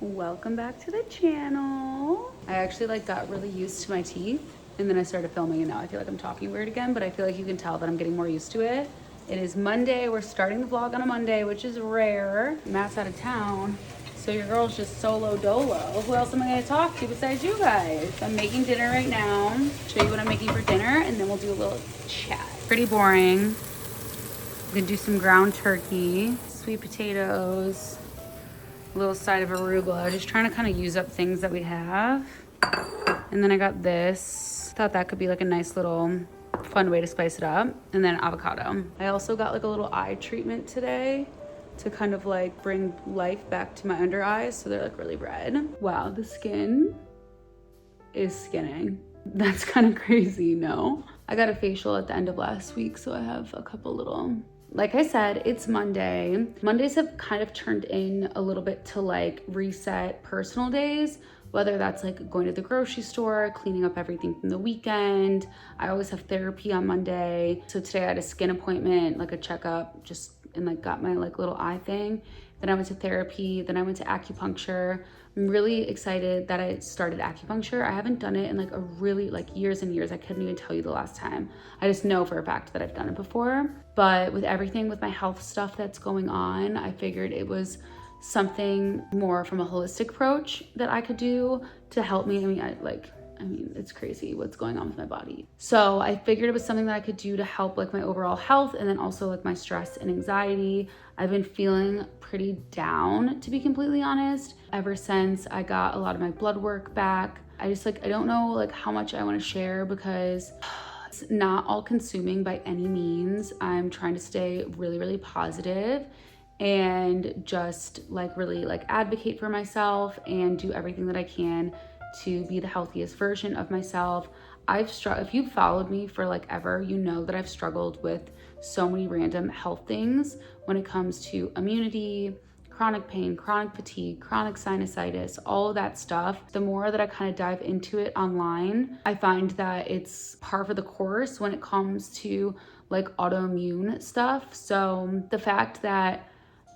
Welcome back to the channel. I actually got really used to my teeth and then I started filming and now I feel like I'm talking weird again, but I feel like you can tell that I'm getting more used to it. It is Monday. We're starting the vlog on a Monday, which is rare. Matt's out of town, so your girl's just solo dolo. Who else am I gonna talk to besides you guys? I'm making dinner right now. Show you what I'm making for dinner and then we'll do a little chat. Pretty boring. I'm gonna do some ground turkey, sweet potatoes, a little side of arugula, just trying to kind of use up things that we have. And then I got this. Thought that could be like a nice little fun way to spice it up. And then avocado. I also got like a little eye treatment today to kind of like bring life back to my under eyes, so they're like really red. Wow, the skin is skinning. That's kind of crazy, no? I got a facial at the end of last week, so I have a couple little, like I said, it's Monday. Mondays have kind of turned in a little bit to like reset personal days, whether that's like going to the grocery store, cleaning up everything from the weekend. I always have therapy on Monday. So today I had a skin appointment, like a checkup, and like got my like little eye thing. Then I went to therapy, then I went to acupuncture. I'm really excited that I started acupuncture. I haven't done it in like a really like years and years. I couldn't even tell you the last time. I just know for a fact that I've done it before. But with everything with my health stuff that's going on, I figured it was something more from a holistic approach that I could do to help me. I mean, it's crazy what's going on with my body. So I figured it was something that I could do to help like my overall health and then also like my stress and anxiety. I've been feeling pretty down, to be completely honest, ever since I got a lot of my blood work back. I don't know like how much I want to share because it's not all consuming by any means. I'm trying to stay really, really positive and just like really like advocate for myself and do everything that I can to be the healthiest version of myself. If you've followed me for like ever, you know that I've struggled with so many random health things when it comes to immunity, chronic pain, chronic fatigue, chronic sinusitis, all of that stuff. The more that I kind of dive into it online, I find that it's par for the course when it comes to like autoimmune stuff. So the fact that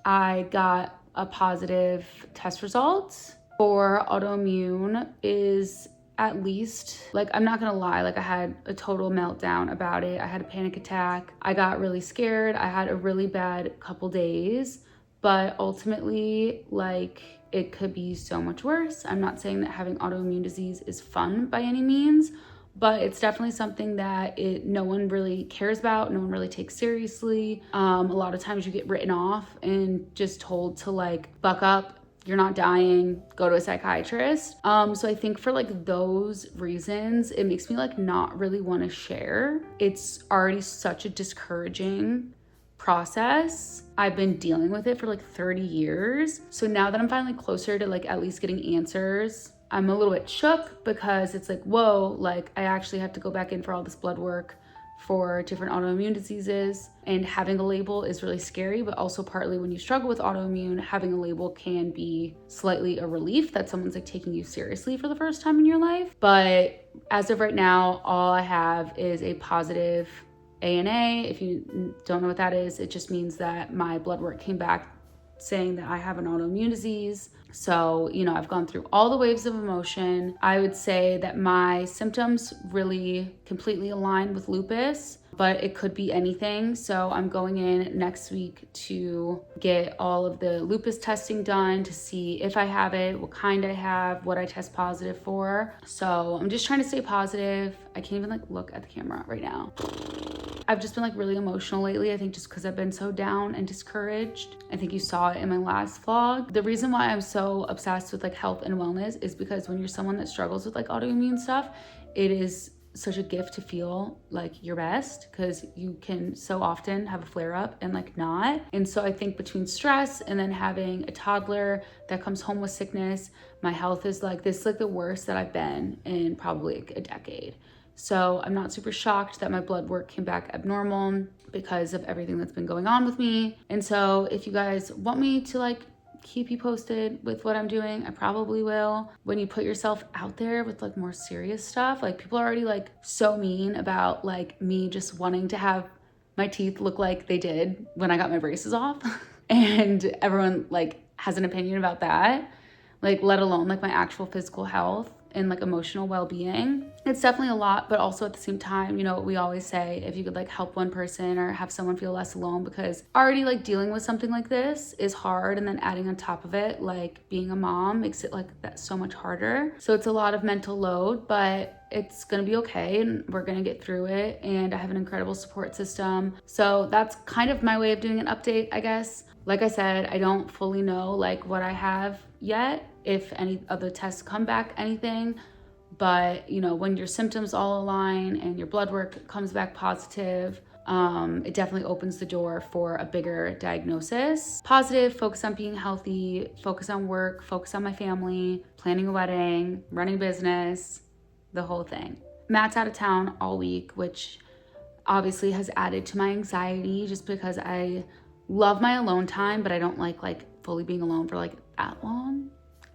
I got a positive test result for autoimmune is at least, like, I'm not gonna lie, like I had a total meltdown about it. I had a panic attack. I got really scared. I had a really bad couple days, but ultimately, like, it could be so much worse. I'm not saying that having autoimmune disease is fun by any means, but it's definitely something that no one really cares about, no one really takes seriously. A lot of times you get written off and just told to like buck up, you're not dying, go to a psychiatrist. So I think for like those reasons, it makes me like not really want to share. It's already such a discouraging process. I've been dealing with it for like 30 years. So now that I'm finally closer to like at least getting answers, I'm a little bit shook because it's like, whoa, like I actually have to go back in for all this blood work for different autoimmune diseases, and having a label is really scary, but also partly when you struggle with autoimmune, having a label can be slightly a relief that someone's like taking you seriously for the first time in your life. But as of right now, all I have is a positive ANA. If you don't know what that is, it just means that my blood work came back saying that I have an autoimmune disease. So, I've gone through all the waves of emotion. I would say that my symptoms really completely align with lupus, but it could be anything. So I'm going in next week to get all of the lupus testing done to see if I have it, what kind I have, what I test positive for. So I'm just trying to stay positive. I can't even like look at the camera right now. I've just been like really emotional lately. I think just because I've been so down and discouraged. I think you saw it in my last vlog. The reason why I'm so obsessed with like health and wellness is because when you're someone that struggles with like autoimmune stuff, it is such a gift to feel like your best because you can so often have a flare up and like not. And so I think between stress and then having a toddler that comes home with sickness, my health is like this, like the worst that I've been in probably like a decade. So I'm not super shocked that my blood work came back abnormal because of everything that's been going on with me. And so if you guys want me to like keep you posted with what I'm doing, I probably will. When you put yourself out there with like more serious stuff, like people are already like so mean about like me just wanting to have my teeth look like they did when I got my braces off. And everyone like has an opinion about that. like let alone like my actual physical health and like emotional well-being. It's definitely a lot, but also at the same time, you know what we always say, if you could like help one person or have someone feel less alone, because already like dealing with something like this is hard, and then adding on top of it like being a mom makes it like that so much harder. So it's a lot of mental load, but it's gonna be okay and we're gonna get through it, and I have an incredible support system. So that's kind of my way of doing an update, I guess. Like I said, I don't fully know like what I have yet, if any of the tests come back anything, but you know, when your symptoms all align and your blood work comes back positive, it definitely opens the door for a bigger diagnosis. Positive, focus on being healthy, focus on work, focus on my family, planning a wedding, running a business, the whole thing. Matt's out of town all week, which obviously has added to my anxiety just because I love my alone time, but I don't like fully being alone for like that long.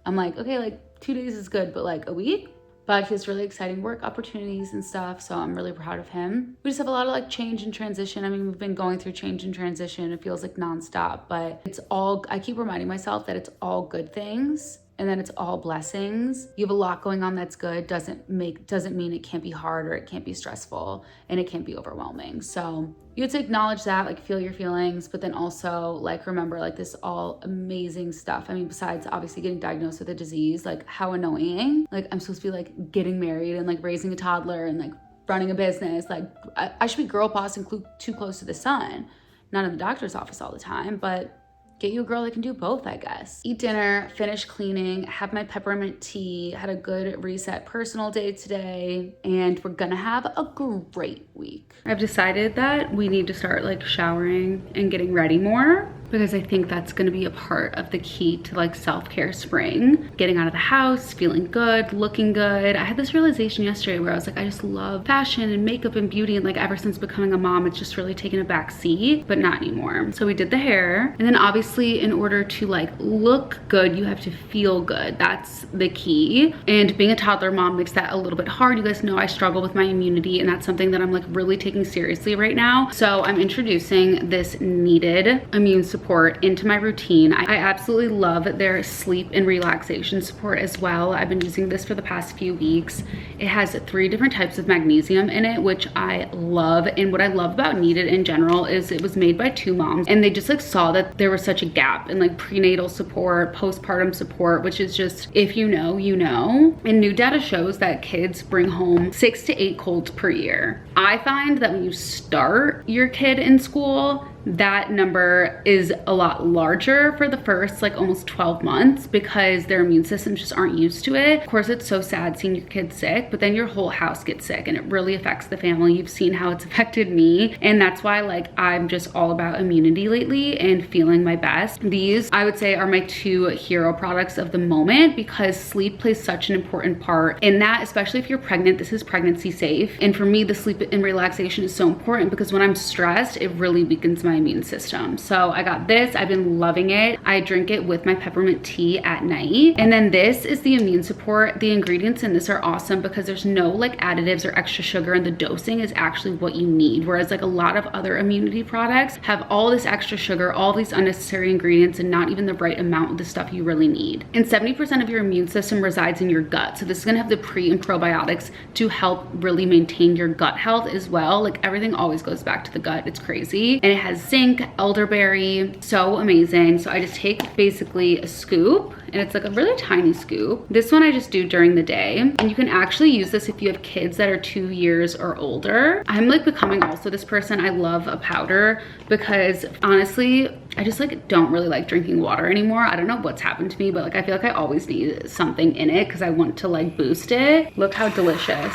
I'm like, okay, like 2 days is good, but like a week? But he has really exciting work opportunities and stuff, so I'm really proud of him. We just have a lot of like change and transition. I mean, we've been going through change and transition. It feels like nonstop, but it's all, I keep reminding myself that it's all good things, and then it's all blessings. You have a lot going on that's good, doesn't mean it can't be hard or it can't be stressful and it can't be overwhelming. So you have to acknowledge that, like feel your feelings, but then also like remember like this all amazing stuff. I mean, besides obviously getting diagnosed with a disease, like how annoying. Like I'm supposed to be like getting married and like raising a toddler and like running a business. Like I should be girl boss and too close to the sun, not in the doctor's office all the time, but get you a girl that can do both, I guess. Eat dinner, finish cleaning, have my peppermint tea, had a good reset personal day today, and we're gonna have a great week. I've decided that we need to start like showering and getting ready more, because I think that's gonna be a part of the key to like self-care spring. Getting out of the house, feeling good, looking good. I had this realization yesterday where I was like, I just love fashion and makeup and beauty, and like ever since becoming a mom, it's just really taken a back seat, but not anymore. So we did the hair, and then obviously in order to like look good, you have to feel good. That's the key. And being a toddler mom makes that a little bit hard. You guys know I struggle with my immunity, and that's something that I'm like really taking seriously right now. So I'm introducing this needed immune support into my routine. I absolutely love their sleep and relaxation support as well. I've been using this for the past few weeks. It has 3 different types of magnesium in it, which I love. And what I love about Needed in general is it was made by 2 moms, and they just like saw that there was such a gap in like prenatal support, postpartum support, which is just, if you know, you know. And new data shows that kids bring home 6 to 8 colds per year. I find that when you start your kid in school, that number is a lot larger for the first like almost 12 months because their immune systems just aren't used to it. Of course, it's so sad seeing your kid sick, but then your whole house gets sick and it really affects the family. You've seen how it's affected me, and that's why like I'm just all about immunity lately and feeling my best. These I would say are my 2 hero products of the moment, because sleep plays such an important part in that, especially if you're pregnant. This is pregnancy safe, and for me the sleep and relaxation is so important because when I'm stressed, it really weakens my immune system. So I got this, I've been loving it. I drink it with my peppermint tea at night. And then this is the immune support. The ingredients in this are awesome because there's no like additives or extra sugar, and the dosing is actually what you need. Whereas like a lot of other immunity products have all this extra sugar, all these unnecessary ingredients, and not even the right amount of the stuff you really need. And 70% of your immune system resides in your gut. So this is gonna have the pre and probiotics to help really maintain your gut health as well. Like everything always goes back to the gut. It's crazy. And it has zinc, elderberry, so amazing. So I just take basically a scoop, and it's like a really tiny scoop. This one I just do during the day, and you can actually use this if you have kids that are 2 years or older. I'm like becoming also this person. I love a powder because honestly, I just like don't really like drinking water anymore. I don't know what's happened to me, but like I feel like I always need something in it because I want to like boost it. Look how delicious.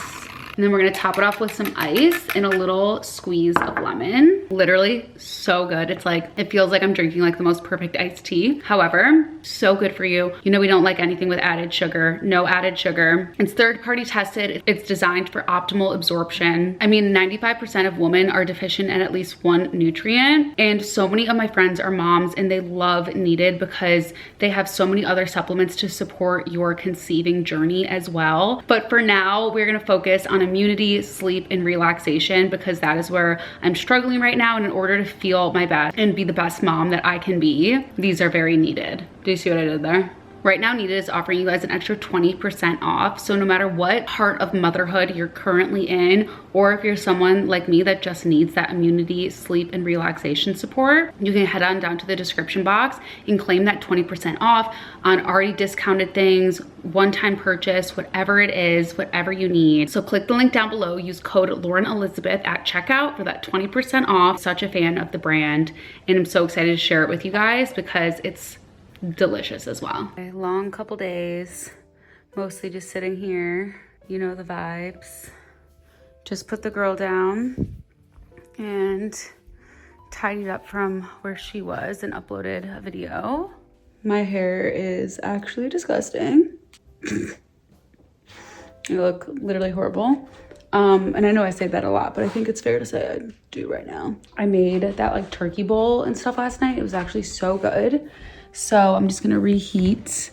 And then we're gonna top it off with some ice and a little squeeze of lemon. Literally so good. It's like, it feels like I'm drinking like the most perfect iced tea. However, so good for you. You know, we don't like anything with added sugar, no added sugar. It's third-party tested. It's designed for optimal absorption. I mean, 95% of women are deficient in at least 1 nutrient. And so many of my friends are moms and they love Needed because they have so many other supplements to support your conceiving journey as well. But for now, we're gonna focus on immunity, sleep, and relaxation because that is where I'm struggling right now. And in order to feel my best and be the best mom that I can be, these are very needed. Do you see what I did there? Right now, Nita is offering you guys an extra 20% off. So no matter what part of motherhood you're currently in, or if you're someone like me that just needs that immunity, sleep, and relaxation support, you can head on down to the description box and claim that 20% off on already discounted things, one-time purchase, whatever it is, whatever you need. So click the link down below, use code Lauren Elizabeth at checkout for that 20% off. Such a fan of the brand, and I'm so excited to share it with you guys because it's delicious as well. A long couple days, mostly just sitting here, you know the vibes. Just put the girl down and tidied up from where she was and uploaded a video. My hair is actually disgusting. I look literally horrible. And I know I say that a lot, but I think it's fair to say I do right now. I made that like turkey bowl and stuff last night. It was actually so good. So I'm just gonna reheat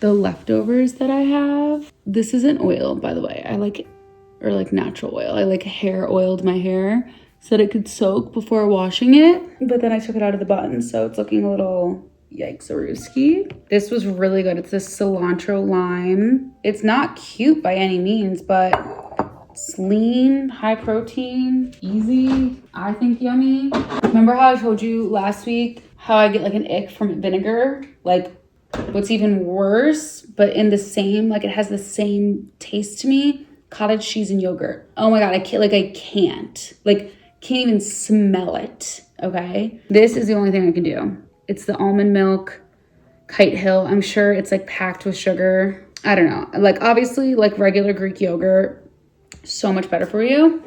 the leftovers that I have. This isn't oil, by the way. I like, or like natural oil. I like hair oiled my hair so that it could soak before washing it. But then I took it out of the bun, so it's looking a little yikes-a-rooski. This was really good. It's this cilantro lime. It's not cute by any means, but it's lean, high protein, easy, I think yummy. Remember how I told you last week how I get like an ick from vinegar? Like what's even worse, but in the same, like it has the same taste to me, cottage cheese and yogurt. Oh my God, I can't even smell it, okay? This is the only thing I can do. It's the almond milk, Kite Hill. I'm sure it's like packed with sugar. I don't know. Like obviously like regular Greek yogurt, so much better for you.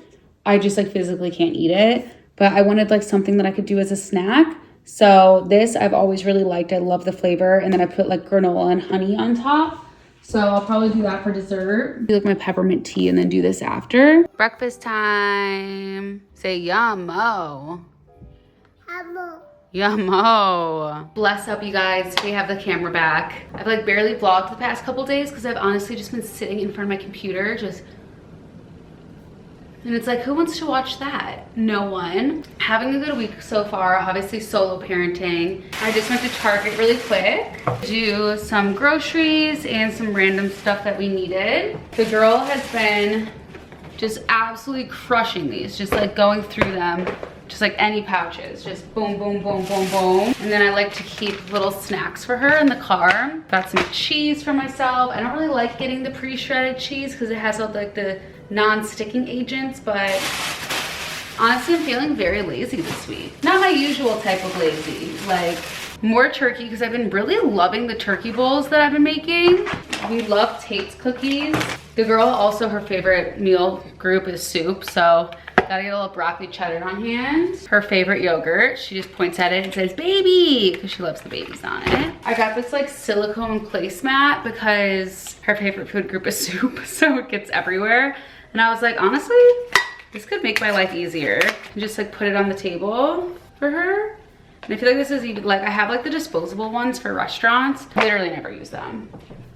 I just like physically can't eat it, but I wanted like something that I could do as a snack. So this I've always really liked. I love the flavor. And then I put like granola and honey on top. So I'll probably do that for dessert. Do like my peppermint tea and then do this after. Breakfast time. Say yummo. Yummo. Bless up, you guys. We have the camera back. I've like barely vlogged the past couple days because I've honestly just been sitting in front of my computer and it's like, who wants to watch that? No one. Having a good week so far, obviously solo parenting. I just went to Target really quick, do some groceries and some random stuff that we needed. The girl has been just absolutely crushing these, just like going through them, just like any pouches, just boom, boom, boom, boom, boom. And then I like to keep little snacks for her in the car. Got some cheese for myself. I don't really like getting the pre-shredded cheese because it has all like the non-sticking agents, but honestly, I'm feeling very lazy this week. Not my usual type of lazy, like more turkey because I've been really loving the turkey bowls that I've been making. We love Tate's cookies. The girl also, her favorite meal group is soup, so gotta get a little broccoli cheddar on hand. Her favorite yogurt, she just points at it and says, baby, because she loves the babies on it. I got this like silicone placemat because her favorite food group is soup, so it gets everywhere. And I was like, honestly, this could make my life easier. And just like put it on the table for her. And I feel like this is even, like I have like the disposable ones for restaurants. Literally never use them.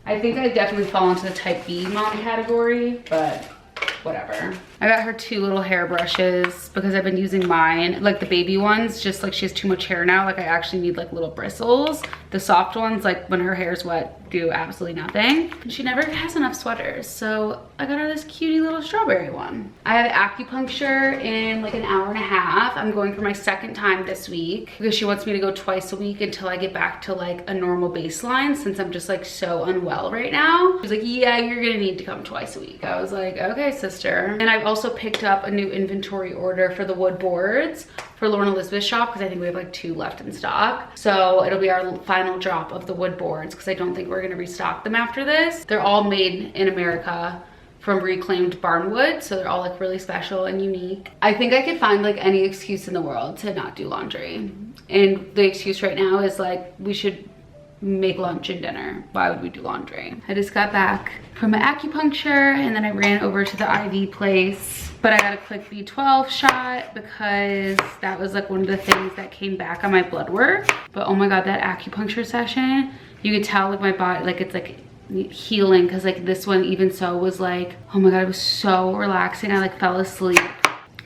I think I definitely fall into the type B mom category, but whatever. I got her 2 little hair brushes because I've been using mine, like the baby ones, just like she has too much hair now. Like I actually need like little bristles. The soft ones, like when her hair's wet, do absolutely nothing. And she never has enough sweaters. So I got her this cutie little strawberry one. I have acupuncture in like an hour and a half. I'm going for my 2nd time this week because she wants me to go twice a week until I get back to like a normal baseline since I'm just like so unwell right now. She's like, yeah, you're gonna need to come twice a week. I was like, okay, sister. And I've also picked up a new inventory order for the wood boards for Lauren Elizabeth's shop because I think we have like 2 left in stock. So it'll be our final drop of the wood boards because I don't think we're gonna restock them after this. They're all made in America from reclaimed barn wood, so they're all like really special and unique. I think I could find like any excuse in the world to not do laundry. And the excuse right now is like, we should make lunch and dinner. Why would we do laundry? I just got back from my acupuncture and then I ran over to the IV place. But I got a quick B12 shot because that was like one of the things that came back on my blood work. But oh my God, that acupuncture session, you could tell like my body, like it's like healing because like this one even so was like, oh my God, it was so relaxing. I like fell asleep.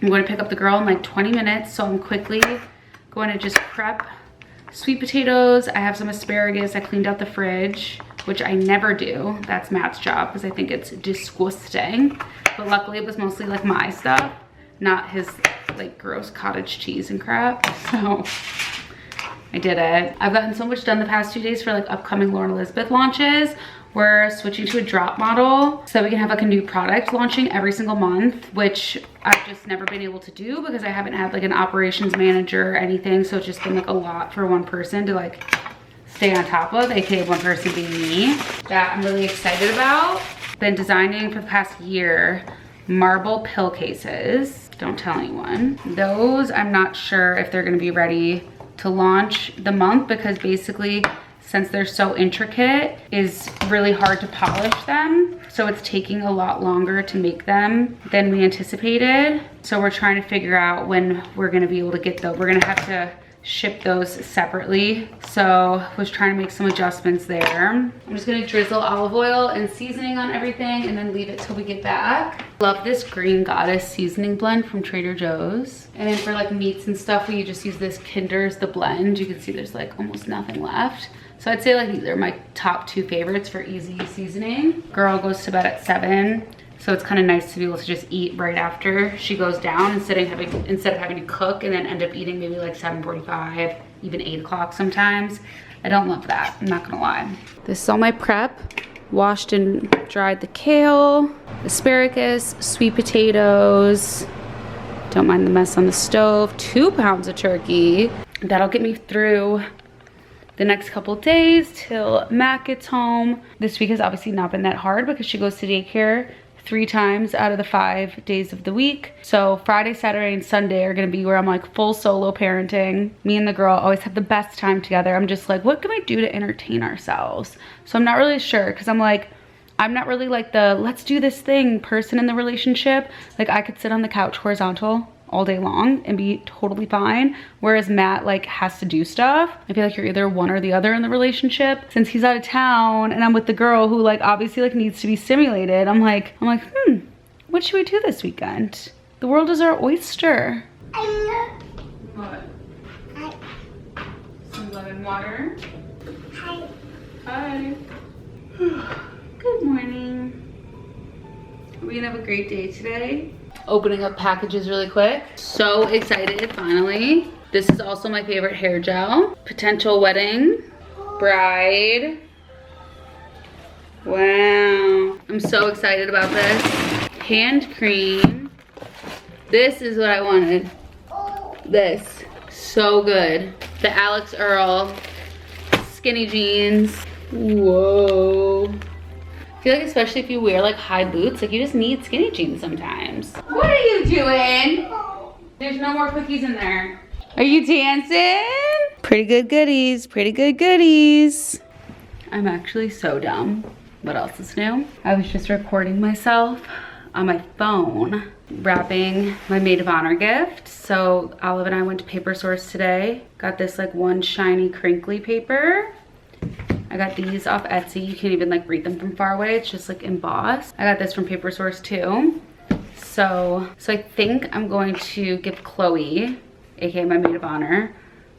I'm going to pick up the girl in like 20 minutes. So I'm quickly going to just prep sweet potatoes. I have some asparagus. I cleaned out the fridge. which I never do. That's Matt's job because I think it's disgusting. But luckily it was mostly like my stuff, not his like gross cottage cheese and crap. So I did it. I've gotten so much done the past 2 days for like upcoming Lauren Elizabeth launches. We're switching to a drop model so we can have like a new product launching every single month, which I've just never been able to do because I haven't had like an operations manager or anything. So it's just been like a lot for one person to like stay on top of, aka one person being me. That I'm really excited about. Been designing for the past year marble pill cases. Don't tell anyone. Those I'm not sure if they're gonna be ready to launch the month because basically since they're so intricate, is really hard to polish them. So it's taking a lot longer to make them than we anticipated. So we're trying to figure out when we're gonna be able to get those. We're gonna have to ship those separately. So was trying to make some adjustments there. I'm just gonna drizzle olive oil and seasoning on everything and then leave it till we get back. Love this Green Goddess seasoning blend from Trader Joe's. And then for like meats and stuff, we just use this Kinder's The Blend. You can see there's like almost nothing left. So I'd say like these are my top 2 favorites for easy seasoning. Girl goes to bed at 7. So it's kind of nice to be able to just eat right after she goes down instead of having to cook and then end up eating maybe like 7:45, even 8 o'clock sometimes. I don't love that, I'm not gonna lie. This is all my prep. Washed and dried the kale, asparagus, sweet potatoes. Don't mind the mess on the stove. 2 pounds of turkey. That'll get me through the next couple days till Matt gets home. This week has obviously not been that hard because she goes to daycare 3 times out of the 5 days of the week. So Friday, Saturday, and Sunday are gonna be where I'm like full solo parenting. Me and the girl always have the best time together. I'm just like, what can we do to entertain ourselves? So I'm not really sure because I'm not really like the let's do this thing person in the relationship. Like I could sit on the couch horizontal all day long and be totally fine, whereas Matt like has to do stuff. I feel like you're either one or the other in the relationship. Since he's out of town and I'm with the girl who like obviously like needs to be stimulated, I'm like what should we do this weekend? The world is our oyster. What? Some lemon water. Hi. Good morning. Are we gonna have a great day today? Opening up packages really quick. So excited, finally. This is also my favorite hair gel. Potential wedding, bride. Wow. I'm so excited about this. Hand cream. This is what I wanted. This, so good. The Alex Earl skinny jeans. Whoa. I feel like especially if you wear like high boots, like you just need skinny jeans sometimes. What are you doing? There's no more cookies in there. Are you dancing? Pretty good goodies, pretty good goodies. I'm actually so dumb. What else is new? I was just recording myself on my phone, wrapping my maid of honor gift. So Olive and I went to Paper Source today. Got this like one shiny crinkly paper. I got these off Etsy. You can't even like read them from far away. It's just like embossed. I got this from Paper Source too. So I think I'm going to give Chloe, aka my maid of honor,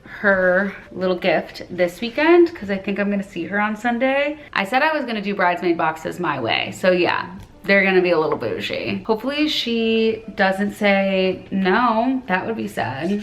her little gift this weekend because I think I'm gonna see her on Sunday. I said I was gonna do bridesmaid boxes my way. So yeah, they're gonna be a little bougie. Hopefully she doesn't say no. That would be sad.